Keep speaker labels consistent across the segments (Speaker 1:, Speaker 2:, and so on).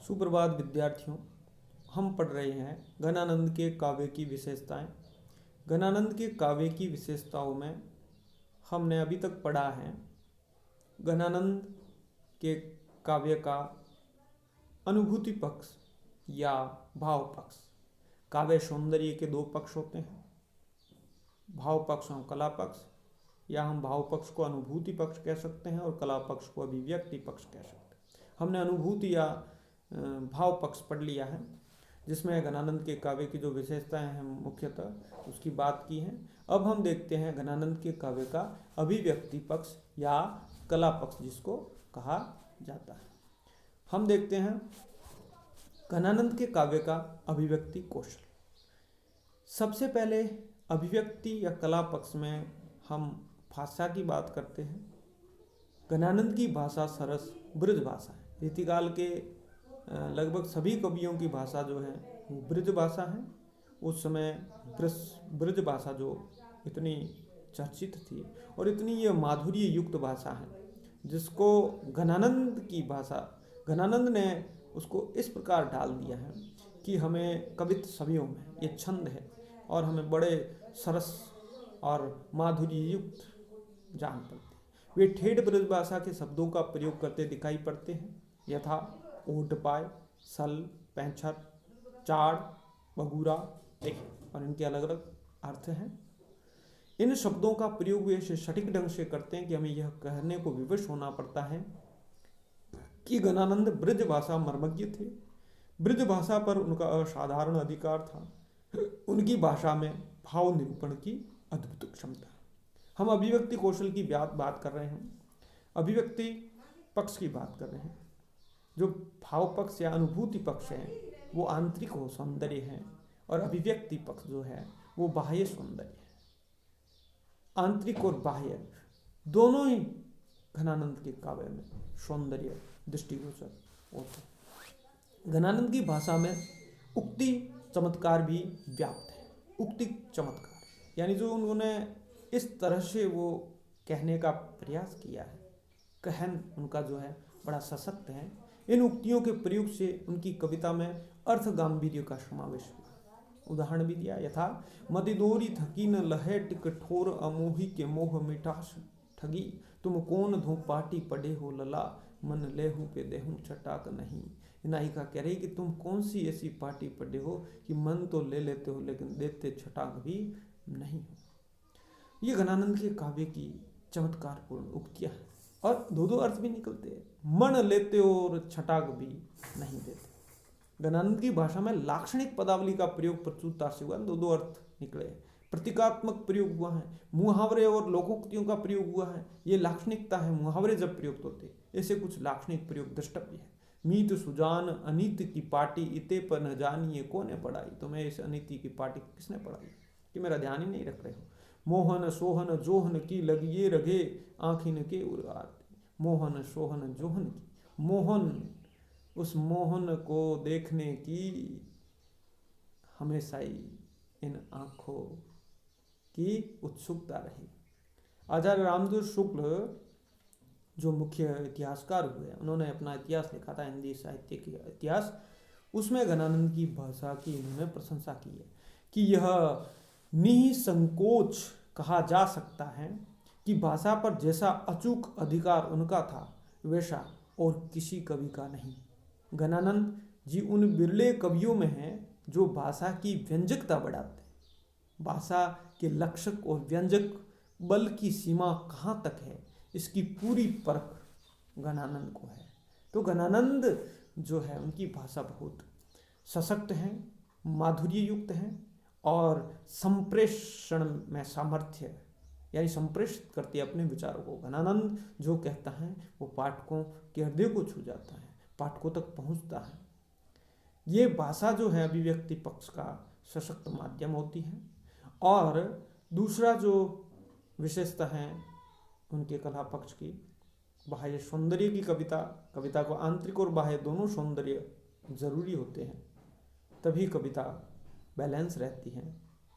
Speaker 1: सुप्रभात विद्यार्थियों। हम पढ़ रहे हैं घनानंद के काव्य की विशेषताएं। घनानंद के काव्य की विशेषताओं में हमने अभी तक पढ़ा है घनानंद के काव्य का अनुभूति पक्ष या भाव पक्ष। काव्य सौंदर्य के दो पक्ष होते हैं, भाव पक्ष और कला पक्ष, या हम भाव पक्ष को अनुभूति पक्ष कह सकते हैं और कला पक्ष को अभिव्यक्ति पक्ष कह सकते हैं। हमने अनुभूति या भाव पक्ष पढ़ लिया है, जिसमें घनानंद के काव्य की जो विशेषताएं हैं मुख्यतः उसकी बात की है। अब हम देखते हैं घनानंद के काव्य का अभिव्यक्ति पक्ष या कला पक्ष जिसको कहा जाता है। हम देखते हैं घनानंद के काव्य का अभिव्यक्ति कौशल। सबसे पहले अभिव्यक्ति या कला पक्ष में हम भाषा की बात करते हैं। घनानंद की भाषा सरस ब्रज भाषा है। रीतिकाल के लगभग सभी कवियों की भाषा जो है वो ब्रज भाषा है। उस समय ब्रज भाषा जो इतनी चर्चित थी और इतनी ये माधुर्य युक्त भाषा है, जिसको घनानंद की भाषा, घनानंद ने उसको इस प्रकार डाल दिया है कि हमें कवित्व छवियों में ये छंद है और हमें बड़े सरस और माधुर्य युक्त जान पड़ते हैं। वे ठेठ ब्रज भाषा के शब्दों का प्रयोग करते दिखाई पड़ते हैं, यथा ओटपाय, सल, पैंछर, चाड़, बगूरा और इनके अलग अलग अर्थ हैं। इन शब्दों का प्रयोग वे सटीक ढंग से करते हैं कि हमें यह कहने को विवश होना पड़ता है कि घनानंद ब्रज भाषा मर्मज्ञ थे। ब्रज भाषा पर उनका असाधारण अधिकार था। उनकी भाषा में भाव निरूपण की अद्भुत क्षमता। हम अभिव्यक्ति कौशल की बात कर रहे हैं, अभिव्यक्ति पक्ष की बात कर रहे हैं। जो भाव पक्ष या अनुभूति पक्ष है वो आंतरिक हो सौंदर्य है और अभिव्यक्ति पक्ष जो है वो बाह्य सौंदर्य है। आंतरिक और बाह्य दोनों ही घनानंद के काव्य में सौंदर्य दृष्टिगोचर होते हैं। घनानंद की भाषा में उक्ति चमत्कार भी व्याप्त है। उक्ति चमत्कार यानी जो उन्होंने इस तरह से वो कहने का प्रयास किया है, कहन उनका जो है बड़ा सशक्त है। इन उक्तियों के प्रयोग से उनकी कविता में अर्थ गांभीर्य का समावेश हुआ। उदाहरण भी दिया, यथा मदिदोरी थकी न लहे कठोर अमोही के मोह मिठास ठगी, तुम कौन धो पाटी पढ़े हो लला, मन लेहू पे देहू छटाक नहीं। नायिका कह रही कि तुम कौन सी ऐसी पार्टी पढ़े हो कि मन तो ले लेते हो लेकिन देते छटाक भी नहीं हो। ये घनानंद के काव्य की चमत्कारपूर्ण उक्तियां हैं और दो अर्थ भी निकलते हैं, मन लेते हो और छटाक भी नहीं देते। घनानंद की भाषा में लाक्षणिक पदावली का प्रयोग प्रचुरता से हुआ, दो अर्थ निकले। प्रतीकात्मक प्रयोग हुआ है, मुहावरे और लोकोक्तियों का प्रयोग हुआ है। ये लाक्षणिकता है, मुहावरे जब प्रयुक्त होते ऐसे कुछ लाक्षणिक प्रयोग द्रष्टव्य है। मीत सुजान अनित की पार्टी इते पर न जानिए कोने पढ़ाई, तुम्हें इस अनिति की पार्टी किसने पढ़ाई कि मेरा ध्यान ही नहीं रख रहे हो। मोहन सोहन जोहन की लगिए रगे आँखिन के उर्गार, मोहन सोहन जोहन की, मोहन उस मोहन को देखने की हमेशा ही इन आँखों की उत्सुकता रही। आचार्य रामदूत शुक्ल जो मुख्य इतिहासकार हुए, उन्होंने अपना इतिहास लिखा था, हिंदी साहित्य की इतिहास। उसमें घनानंद की भाषा की इन्होंने प्रशंसा की है कि यह निसंकोच कहा जा सकता है कि भाषा पर जैसा अचूक अधिकार उनका था वैसा और किसी कवि का नहीं। घनानंद जी उन बिरले कवियों में हैं जो भाषा की व्यंजकता बढ़ाते हैं। भाषा के लक्षक और व्यंजक बल की सीमा कहाँ तक है इसकी पूरी परख घनानंद को है। तो घनानंद जो है उनकी भाषा बहुत सशक्त है, माधुर्य युक्त है और संप्रेषण में सामर्थ्य यानी संप्रेषित करती है अपने विचारों को। घनानंद जो कहता है वो पाठकों के हृदय को छू जाता है, पाठकों तक पहुंचता है। ये भाषा जो है अभिव्यक्ति पक्ष का सशक्त माध्यम होती है। और दूसरा जो विशेषता है उनके कला पक्ष की, बाह्य सौंदर्य की कविता को आंतरिक और बाह्य दोनों सौंदर्य जरूरी होते हैं, तभी कविता बैलेंस रहती है,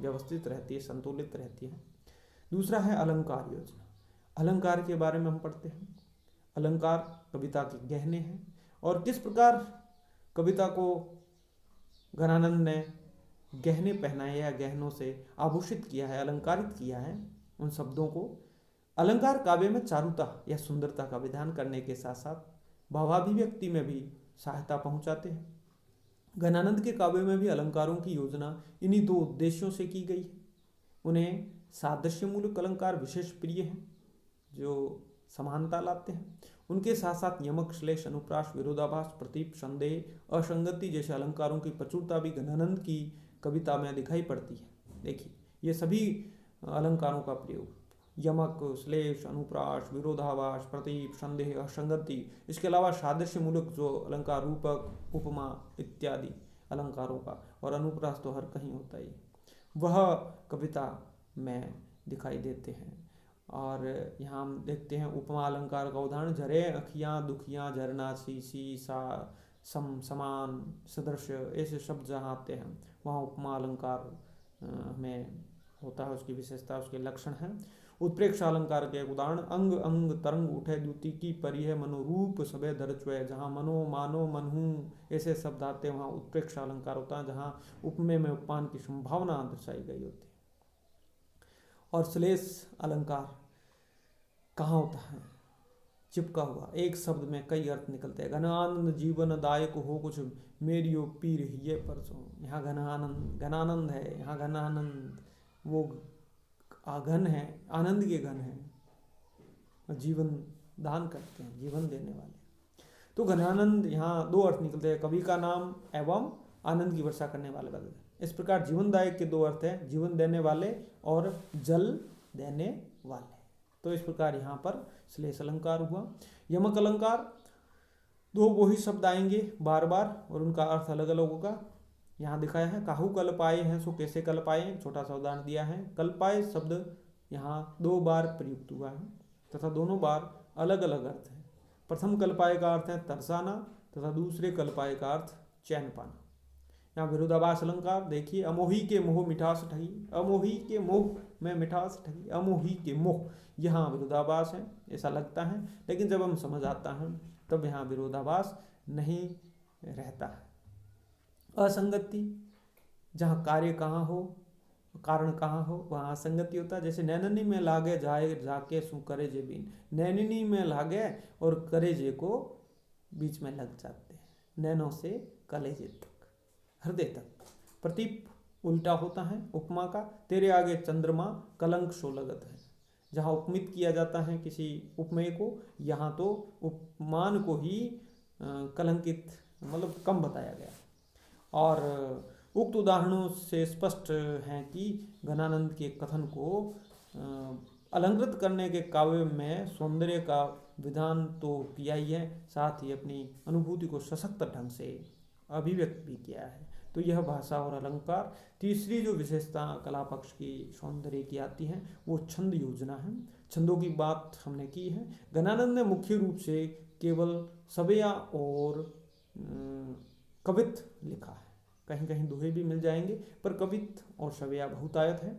Speaker 1: व्यवस्थित रहती है, संतुलित रहती है। दूसरा है अलंकार योजना। अलंकार के बारे में हम पढ़ते हैं। अलंकार कविता के गहने हैं और किस प्रकार कविता को घनानंद ने गहने पहनाए या गहनों से आभूषित किया है, अलंकारित किया है। उन शब्दों को अलंकार काव्य में चारुता या सुंदरता का विधान करने के साथ साथ भावाभिव्यक्ति में भी सहायता पहुंचाते हैं। घनानंद के काव्य में भी अलंकारों की योजना इन्हीं दो उद्देश्यों से की गई है। उन्हें सादृश्यमूलक अलंकार विशेष प्रिय हैं, जो समानता लाते हैं। उनके साथ साथ यमक, श्लेष, अनुप्रास, विरोधाभास, प्रतीप, संदेह, असंगति जैसे अलंकारों की प्रचुरता भी घनानंद की कविता में दिखाई पड़ती है। देखिए, ये सभी अलंकारों का प्रयोग, यमक, श्लेष, अनुप्रास, विरोधाभास, प्रतीप, संदेह, असंगति, इसके अलावा सादृश्यमूलक जो अलंकार, रूपक, उपमा इत्यादि अलंकारों का, और अनुप्रास तो हर कहीं होता ही, वह कविता में दिखाई देते हैं। और यहाँ हम देखते हैं उपमा अलंकार का उदाहरण, झरे अखियाँ दुखियाँ, झरना, सी, सा, सम, समान, सदृश, ऐसे शब्द जहाँ आते हैं वहाँ उपमा अलंकार में होता है, उसकी विशेषता, उसके लक्षण हैं। उत्प्रेक्ष अलंकार के उदाहरण, अंग अंग तरंग उठे द्युति की परिह मनोरूप सबे धरच्वय, जहाँ मनो, मानो, मनहू ऐसे शब्द आते हैं वहाँ उत्प्रेक्ष अलंकार होता है, जहाँ उपमेय में उपमान की संभावना दर्शाई गई होती है। और श्लेष अलंकार कहाँ होता है? चिपका हुआ, एक शब्द में कई अर्थ निकलते हैं। घनानंद जीवन दायक हो कुछ मेरियो पीर ये परसों, यहाँ घनानंद है, यहाँ घनानंद वो घन है, आनंद के घन है, जीवन दान करते हैं, जीवन देने वाले। तो घनानंद यहाँ दो अर्थ निकलते हैं, कवि का नाम एवं आनंद की वर्षा करने वाले बदल। इस प्रकार जीवनदायक के दो अर्थ हैं, जीवन देने वाले और जल देने वाले। तो इस प्रकार यहाँ पर श्लेष अलंकार हुआ। यमक अलंकार, दो वो ही शब्द आएंगे बार बार और उनका अर्थ अलग अलग होगा। यहाँ दिखाया है, काहू कल पाए हैं सो कैसे कल पाए, छोटा सा उदाहरण दिया है। कल पाए शब्द यहाँ दो बार प्रयुक्त हुआ है तथा दोनों बार अलग अलग अर्थ है। प्रथम कल पाए का अर्थ है तरसाना तथा दूसरे कल पाए का अर्थ चैन पाना। यहाँ विरोधाभास अलंकार देखिए, अमोही के मोह मिठास ठगी, अमोही के मोह में मिठास ठगी, अमोही के मोह, यहाँ विरोधाभास है ऐसा लगता है, लेकिन जब हम समझ आता है तब यहाँ विरोधाभास नहीं रहता है। असंगति, जहाँ कार्य कहाँ हो कारण कहाँ हो वहाँ असंगति होता है। जैसे नैननी में लागे जाए जाके सु करे जे बीन, नैननी में लागे और करेजे को बीच में लग जाते हैं, नैनों से कलेजे तक, हृदय तक। प्रतीप उल्टा होता है उपमा का, तेरे आगे चंद्रमा कलंक सो लगत है, जहाँ उपमित किया जाता है किसी उपमेय को, यहाँ तो उपमान को ही कलंकित मतलब कम बताया गया। और उक्त उदाहरणों से स्पष्ट है कि घनानंद के कथन को अलंकृत करने के काव्य में सौंदर्य का विधान तो किया ही है, साथ ही अपनी अनुभूति को सशक्त ढंग से अभिव्यक्त भी किया है। तो यह भाषा और अलंकार। तीसरी जो विशेषता कला पक्ष की सौंदर्य की आती है वो छंद योजना है। छंदों की बात हमने की है। घनानंद ने मुख्य रूप से केवल सवेया और कवित लिखा है, कहीं कहीं दोहे भी मिल जाएंगे, पर कवित और सवेया बहुतायत है।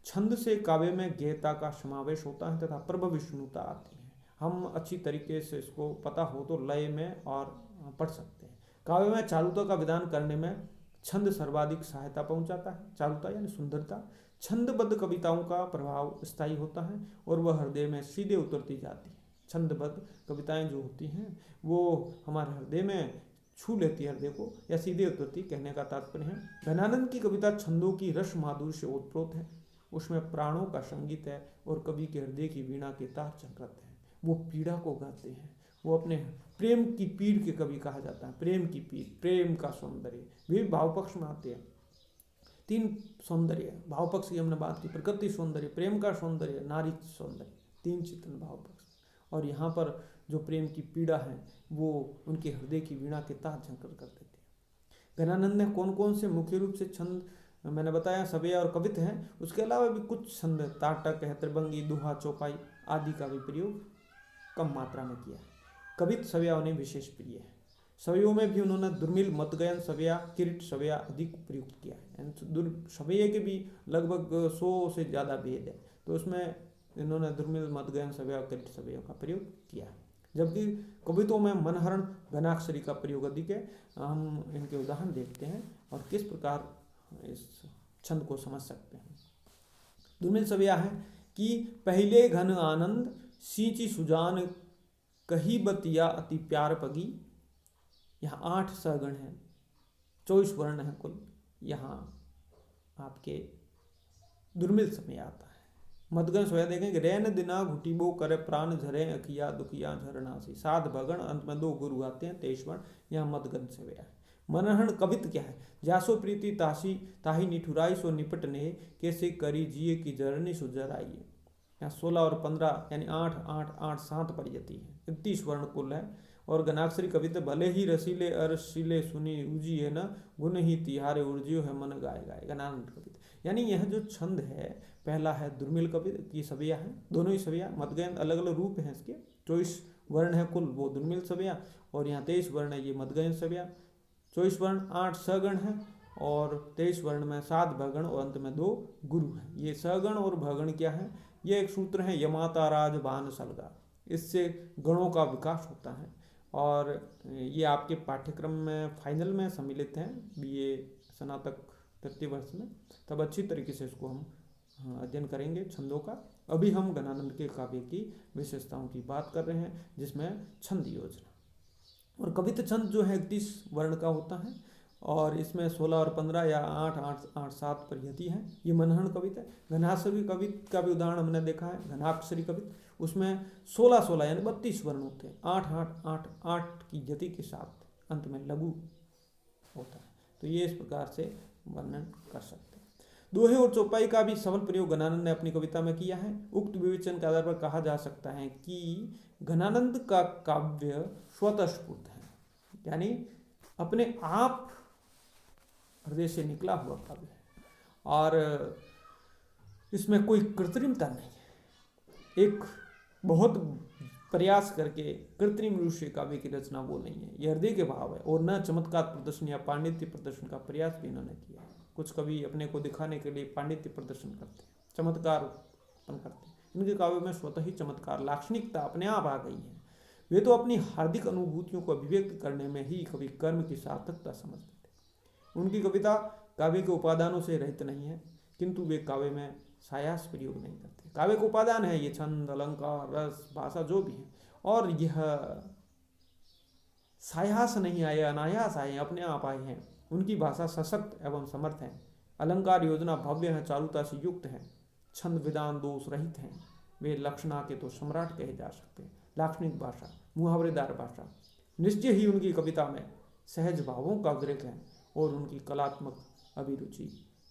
Speaker 1: छंद से काव्य में गेयता का समावेश होता है तथा प्रभविष्णुता आती है। हम अच्छी तरीके से इसको पता हो तो लय में और पढ़ सकते हैं। काव्य में चारुता का विधान करने में छंद सर्वाधिक सहायता पहुंचाता है। चारुता यानी सुंदरता। छंदबद्ध कविताओं का प्रभाव स्थायी होता है और वह हृदय में सीधे उतरती जाती है। छंदबद्ध कविताएं जो होती हैं वो हमारे हृदय में छू लेती है हृदय को, या सीधे उतरती, कहने का तात्पर्य है। घनानंद की कविता छंदों की रस माधुर्य से ओतप्रोत है, उसमें प्राणों का संगीत है और कवि के हृदय की वीणा के तार चमकते हैं। वो पीड़ा को गाते हैं, वो अपने प्रेम की पीड़ के कवि कहा जाता है। प्रेम की पीड़, प्रेम का सौंदर्य भी भाव पक्ष में आते हैं। तीन सौंदर्य भाव पक्ष की हमने बात की, प्रकृति सौंदर्य, प्रेम का सौंदर्य, नारी सौंदर्य, तीन चित्तन भाव पक्ष। और यहाँ पर जो प्रेम की पीड़ा है वो उनके हृदय की वीणा के तार झंकर कर देती है। घनानंद ने कौन कौन से मुख्य रूप से छंद मैंने बताया, सवेया और कवित हैं। उसके अलावा भी कुछ छंद ताटक है, त्रिभंगी, दोहा, चौपाई आदि का भी प्रयोग कम मात्रा में किया है। कवित सवेया उन्हें विशेष प्रिय है। सवेयों में भी उन्होंने दुर्मिल, मतगयन, सवेया, किरीट सवेया अधिक प्रयुक्त किया है। सवेये के भी लगभग 100 से ज़्यादा भेद है, तो उसमें इन्होंने दुर्मिल, मतगयन, सवेया, किरीट सवेया का प्रयोग किया है। जबकि कविताओं में मनहरण घनाक्षरी का प्रयोग अधिक है। हम इनके उदाहरण देखते हैं और किस प्रकार इस छंद को समझ सकते हैं। दुर्मिल सवैया है कि पहले घन आनंद सींची सुजान कही बतिया अति प्यार पगी। यहाँ 8 सगण है, 24 वर्ण है कुल। यहाँ आपके दुर्मिल समय आता है। मदगन सोया देखेंगे, रैन दिना घुटीबो करे प्राण झरे अखिया दुखिया झरनासी। 7 भगण, अंत में 2 गुरु आते हैं, 23 वर्ण। यहाँ मदगन सोया है। मनहरण कवित क्या है? जासो प्रीति तासी ताही निठुराई सो निपट ने कैसे करी जिए की जरनी सुजराइए। यहाँ 16 और 15 यानी 8 8 8 7 परियति है, 31 वर्ण कुल है। और घनाक्षरी कविता भले ही रसीले अरसीले सुनी उजी है न गुण ही तिहारे उर्जियो है मन गाए गाए। घनानंद कविता यानी यह जो छंद है, पहला है दुर्मिल कवि की सवैया है, दोनों ही सवैया मदगयन, अलग अलग रूप हैं इसके। 24 वर्ण है कुल, वो दुर्मिल सवैया, और यहाँ 23 वर्ण है, ये मदगयन सवैया। 24 वर्ण 8 सगण है और 23 वर्ण में 7 भगण और अंत में 2 गुरु है। ये सगण और भगण क्या है? ये एक सूत्र है, यमाता राज बान सलगा। इससे गणों का विकास होता है और ये आपके पाठ्यक्रम में फाइनल में सम्मिलित हैं बीए स्नातक तृतीय वर्ष में। तब अच्छी तरीके से इसको हम अध्ययन करेंगे छंदों का। अभी हम घनानंद के काव्य की विशेषताओं की बात कर रहे हैं, जिसमें छंद योजना और कविता छंद जो है 31 वर्ण का होता है और इसमें 16 और 15 या 8 8 8 7 परियति है। ये मनहरण कविता है। घनाक्षरी कविता का भी उदाहरण हमने देखा है, घनाक्षरी कविता, उसमें 16 16 यानी 32 वर्ण होते हैं, 8 8 8 8 की यति के साथ अंत में लघु होता है। तो ये इस प्रकार से वर्णन कर सकते हैं। दोहे और चौपाई का भी सबल प्रयोग घनानंद ने अपनी कविता में किया है। उक्त विवेचन के आधार पर कहा जा सकता है कि घनानंद का काव्य स्वतः स्फूर्त है, यानी अपने आप हृदय से निकला हुआ काव्य है और इसमें कोई कृत्रिमता नहीं है। एक बहुत प्रयास करके कृत्रिम रूप से काव्य की रचना वो नहीं है, यह हृदय के भाव है और न चमत्कार प्रदर्शन या पांडित्य प्रदर्शन का प्रयास भी इन्होंने किया है। कुछ कवि अपने को दिखाने के लिए पांडित्य प्रदर्शन करते हैं, चमत्कार उत्पन्न करते हैं। इनके काव्य में स्वतः ही चमत्कार, लाक्षणिकता अपने आप आ गई है। वे तो अपनी हार्दिक अनुभूतियों को अभिव्यक्त करने में ही कवि कर्म की सार्थकता समझते थे। उनकी कविता काव्य के उपादानों से रहित नहीं है, किंतु वे काव्य में सायास प्रयोग नहीं करते। काव्य के उपादान है ये छंद, अलंकार, रस, भाषा जो भी है, और यह सायास नहीं आए, अनायास आए, अपने आप आए हैं। उनकी भाषा सशक्त एवं समर्थ है। अलंकार योजना भव्य है, चारुता से युक्त है। छंद विधान दोष रहित हैं। वे लक्षणा के तो सम्राट कहे जा सकते हैं। लाक्षणिक भाषा, मुहावरेदार भाषा, निश्चय ही उनकी कविता में सहज भावों का उद्रेक है और उनकी कलात्मक अभिरुचि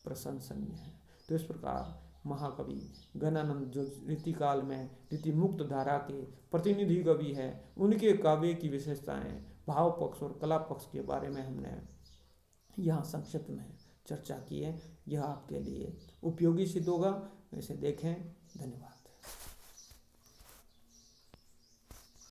Speaker 1: प्रशंसनीय है। तो इस प्रकार महाकवि घनानंद जो रीतिकाल में रीति मुक्त धारा के प्रतिनिधि कवि है, उनके काव्य की विशेषताएं, भाव पक्ष और कला पक्ष के बारे में हमने यहाँ संक्षिप्त में चर्चा की है। यह आपके लिए उपयोगी सिद्ध होगा, इसे देखें। धन्यवाद।